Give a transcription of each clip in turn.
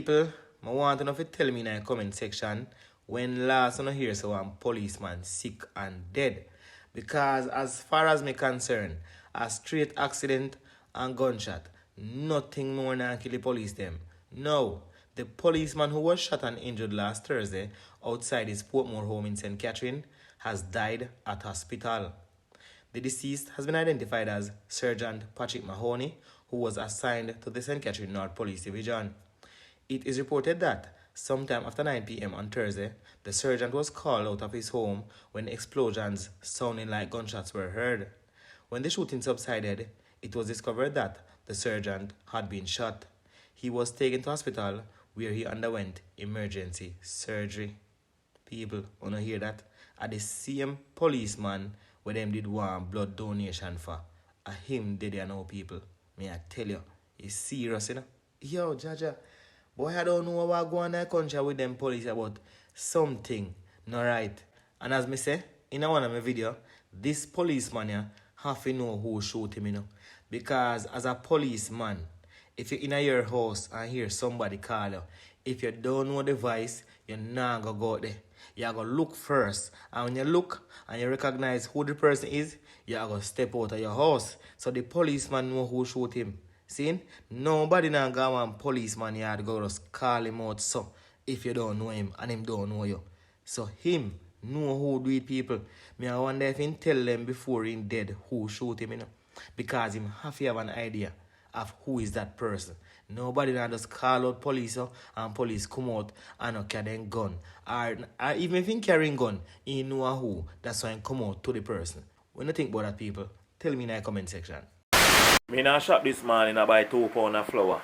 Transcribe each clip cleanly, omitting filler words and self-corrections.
People, I want to know if you tell me in the comment section when last I hear so one policeman sick and dead. Because as far as me concerned, a straight accident and gunshot, nothing more than kill the police them. No, the policeman who was shot and injured last Thursday outside his Portmore home in St. Catherine has died at hospital. The deceased has been identified as Sergeant Patrick Mahoney, who was assigned to the St. Catherine North Police Division. It is reported that sometime after 9 p.m. on Thursday, the sergeant was called out of his home when explosions sounding like gunshots were heard. When the shooting subsided, it was discovered that the sergeant had been shot. He was taken to hospital where he underwent emergency surgery. People, wanna hear that? At the same policeman where them did one blood donation for. A him did you know, people. May I tell you, it's serious, you know? Yo, Jaja, boy, I don't know what going on in the country with them police about something not right. And as me say, in one of my video, this policeman here have to know who shoot him, you know. Because as a policeman, if you're in your house and hear somebody call you, if you don't know the voice, you're not going to go out there. You're going to look first. And when you look and you recognize who the person is, you're going to step out of your house. So the policeman know who shoot him. See? Nobody now go one policeman yard go just call him out so if you don't know him and him don't know you. So him know who do it, people. Me I wonder if he tell them before he dead who shoot him, you know. Because him have to have an idea of who is that person. Nobody now just call out police and police come out and carry them gun. Or even if he carrying gun, he know who. That's why he come out to the person. When you think about that, people, tell me in the comment section. Me in a shop this morning, I buy 2 pounds of flour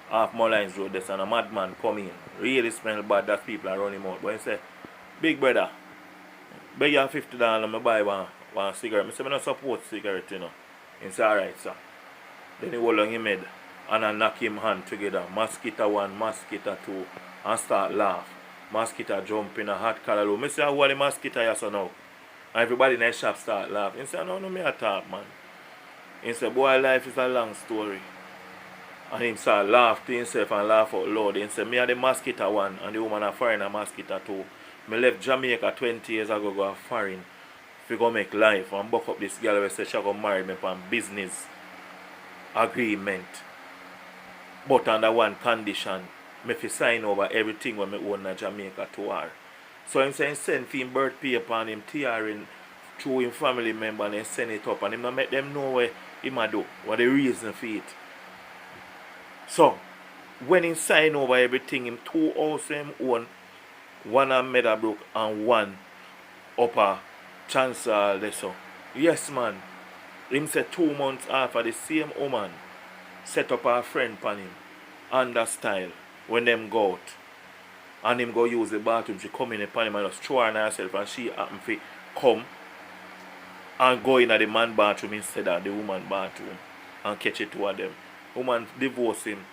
off Mullines Road. There's a madman come in. Really smell bad that people are running out. But he say, big brother, beg you $50, I buy one cigarette. I say, I don't support cigarette, you know. He say, alright, sir. Then he hold on him head and I knock him hand together. Mosquito 1, mosquito 2, and start laugh. Mosquito jump in a hot color. I say, what the mosquito is so now? And everybody in the shop start laughing. He say, no, me a talk, man. He said, boy, life is a long story. And he started laugh to himself and laugh out loud. He said, me are the mosquito 1 and the woman are foreign a mosquito 2. Me left Jamaica 20 years ago go foreign. If you go make life and buck up this girl who said she go marry me on business agreement. But under one condition, me fi sign over everything when me own in Jamaica to her. So him say he send for him birth paper and him tearing through him family member and he send it up and him make them know where him a do, what the reason for it. So, when he sign over everything, him 2 houses him own, 1 at Meadowbrook and 1 upper Chancellor Leso. Yes, man. Him say 2 months after the same woman set up a friend pan him under style when them go out. And him go use the bathroom, she come in upon him and just throw her on herself and she happen to come and go in at the man bathroom instead of the woman bathroom and catch it 2 of them. Woman divorce him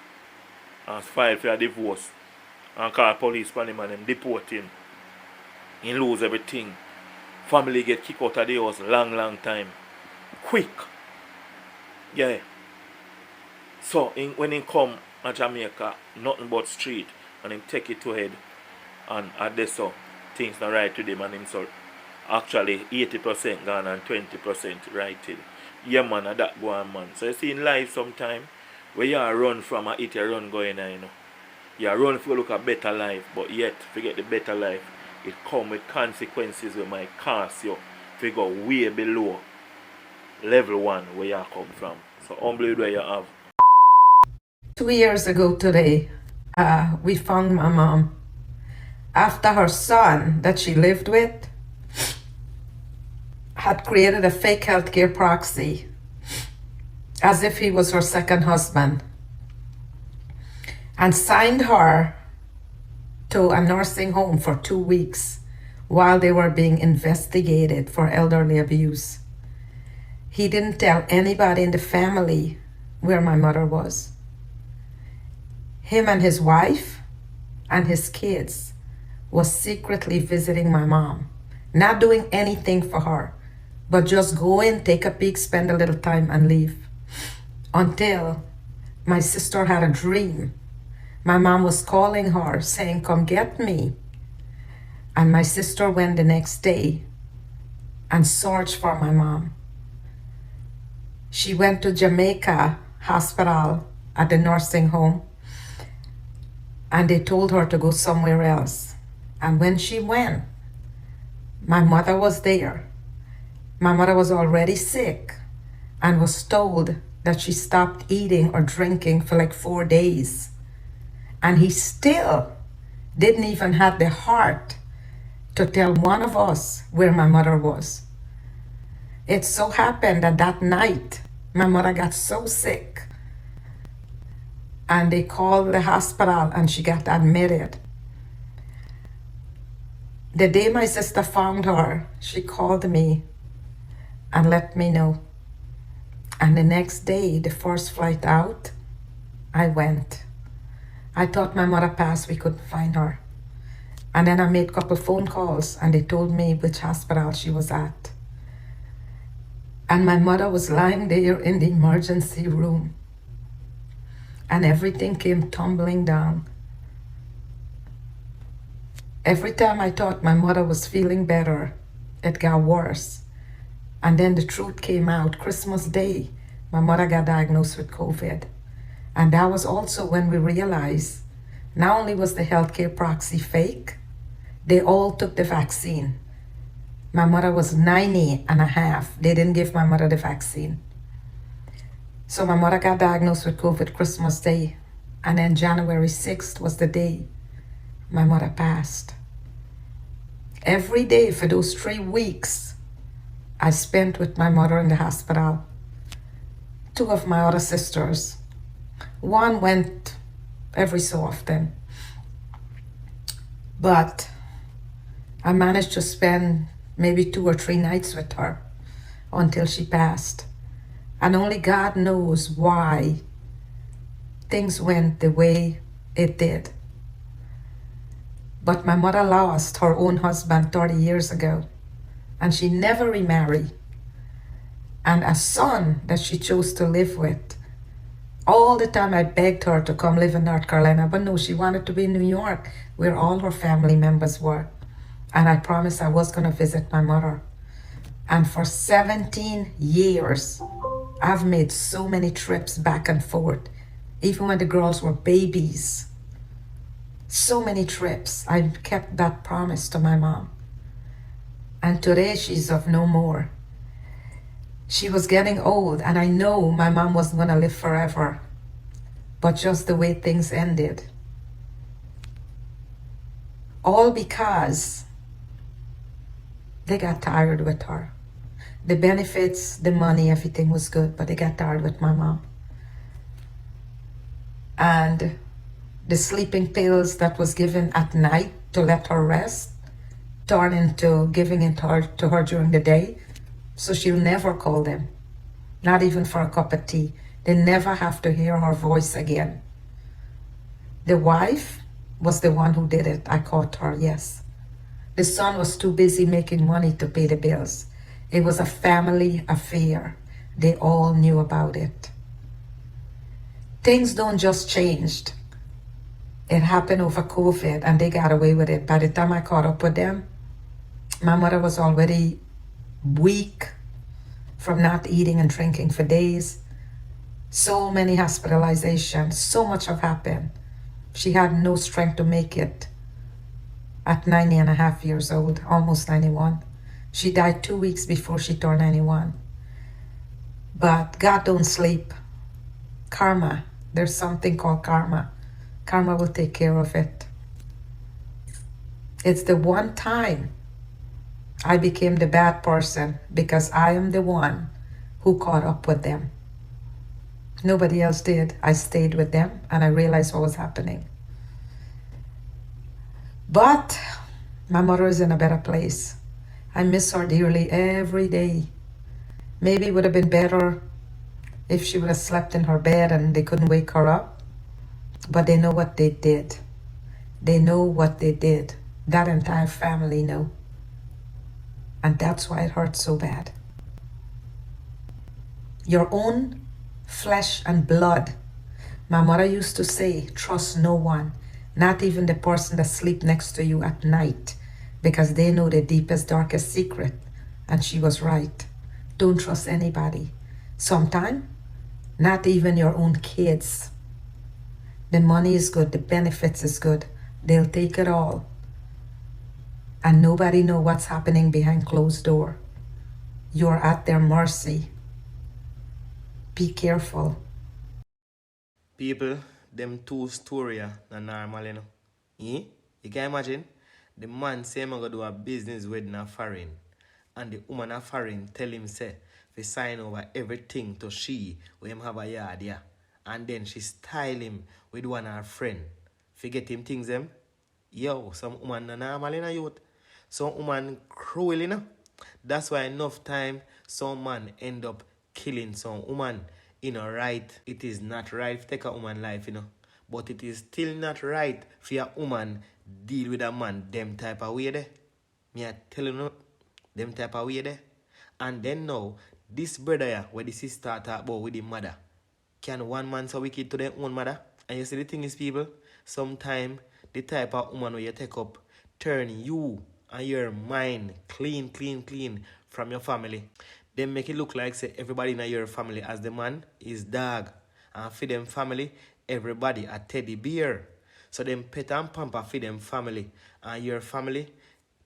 and file for a divorce and call police on him and them deport him. He lose everything. Family get kicked out of the house long time. Quick. Yeah. So when he come to Jamaica, nothing but street and him take it to head and at this so things not right with him and him so actually 80% gone and 20% righted. Yeah, man, that go on, man. So you see in life sometime where you run from a it, you run going on, you know. You run for look a better life, but yet forget the better life. It come with consequences where might cost you if you go way below level 1 where you come from. So humbly where you have. 2 years ago today, we found my mom after her son that she lived with had created a fake healthcare proxy as if he was her second husband and signed her to a nursing home for 2 weeks while they were being investigated for elderly abuse. He didn't tell anybody in the family where my mother was. Him and his wife and his kids was secretly visiting my mom, not doing anything for her, but just go in, take a peek, spend a little time and leave. Until my sister had a dream My mom was calling her saying, come get me. And my sister went the next day and searched for my mom. She went to Jamaica Hospital at the nursing home, and they told her to go somewhere else. And when she went, my mother was there. My mother was already sick and was told that she stopped eating or drinking for like 4 days. And he still didn't even have the heart to tell one of us where my mother was. It so happened that that night, my mother got so sick and they called the hospital and she got admitted. The day my sister found her, she called me and let me know. And the next day, the first flight out, I went. I thought my mother passed, we couldn't find her. And then I made a couple phone calls and they told me which hospital she was at. And my mother was lying there in the emergency room. And everything came tumbling down. Every time I thought my mother was feeling better, it got worse. And then the truth came out. Christmas Day, my mother got diagnosed with COVID. And that was also when we realized not only was the healthcare proxy fake, they all took the vaccine. My mother was 90 and a half. They didn't give my mother the vaccine. So my mother got diagnosed with COVID Christmas Day. And then January 6th was the day my mother passed. Every day for those 3 weeks, I spent with my mother in the hospital. 2 of my other sisters. One went every so often. But I managed to spend maybe 2 or 3 nights with her until she passed. And only God knows why things went the way it did. But my mother lost her own husband 30 years ago, and she never remarried. And a son that she chose to live with. All the time I begged her to come live in North Carolina, but no, she wanted to be in New York, where all her family members were. And I promised I was going to visit my mother. And for 17 years, I've made so many trips back and forth, even when the girls were babies. So many trips. I kept that promise to my mom. And today she's of no more. She was getting old, and I know my mom wasn't going to live forever. But just the way things ended. All because they got tired with her. The benefits, the money, everything was good, but they got tired with my mom. And the sleeping pills that was given at night to let her rest turned into giving it to her during the day. So she'll never call them, not even for a cup of tea. They never have to hear her voice again. The wife was the one who did it. I caught her, yes. The son was too busy making money to pay the bills. It was a family affair. They all knew about it. Things don't just change. It happened over COVID and they got away with it. By the time I caught up with them, my mother was already weak from not eating and drinking for days. So many hospitalizations, so much have happened. She had no strength to make it at 90 and a half years old, almost 91. She died 2 weeks before she turned 91. But God don't sleep. Karma, there's something called karma. Karma will take care of it. It's the one time I became the bad person because I am the one who caught up with them. Nobody else did. I stayed with them and I realized what was happening. But my mother is in a better place. I miss her dearly every day. Maybe it would have been better if she would have slept in her bed and they couldn't wake her up. But they know what they did. They know what they did. That entire family know. And that's why it hurts so bad. Your own flesh and blood My mother used to say, trust no one, not even the person that sleep next to you at night, because they know the deepest, darkest secret. And she was right. Don't trust anybody. Sometime, not even your own kids. The money is good, the benefits is good. They'll take it all. And nobody know what's happening behind closed door. You're at their mercy. Be careful. People, them two story na normal, you know. You can imagine? The man say I'm gonna do a business with na foreign. And the woman a foreign tell him say, they sign over everything to she, where him have a yard, yeah. And then she style him with one of her friend. Forget him things them. Yo, some woman na normal in a youth. Some woman cruel, you know. That's why enough time some man end up killing some woman. You know, right? It is not right to take a woman life, you know. But it is still not right for a woman deal with a man them type of way there. Me I tell you no, them type of way there. And then now, this brother here, where the sister talk about with the mother, can one man so wicked to their own mother? And you see the thing is, people, sometimes the type of woman where you take up turn you and your mind clean from your family. They make it look like say everybody in your family as the man is dog. And for them family, everybody a teddy bear. So them pet and pamper for them family. And your family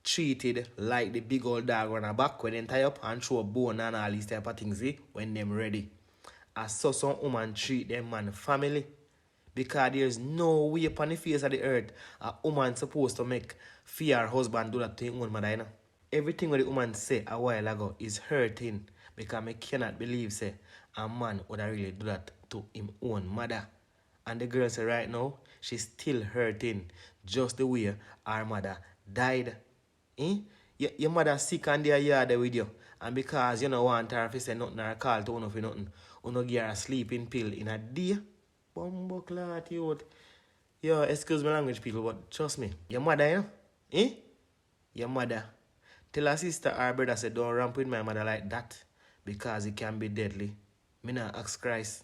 treated like the big old dog on a back when they tie up and throw a bone and all these type of things when them ready. As so some woman treat them man family. Because there's no way upon the face of the earth a woman supposed to make fear her husband do that to his own mother, you know? Everything what the woman say a while ago is hurting because I cannot believe say a man would really do that to his own mother. And the girl say right now, she's still hurting just the way her mother died. Your mother sick and they are here with you. And because you don't want her to say nothing or call to one for nothing, you don't give her a sleeping pill in a day. Bumbo clot, youth. Yo, excuse my language, people, but trust me. Your mother, you know? Your mother. Tell her sister or brother say don't ramp with my mother like that because it can be deadly. Me not ask Christ.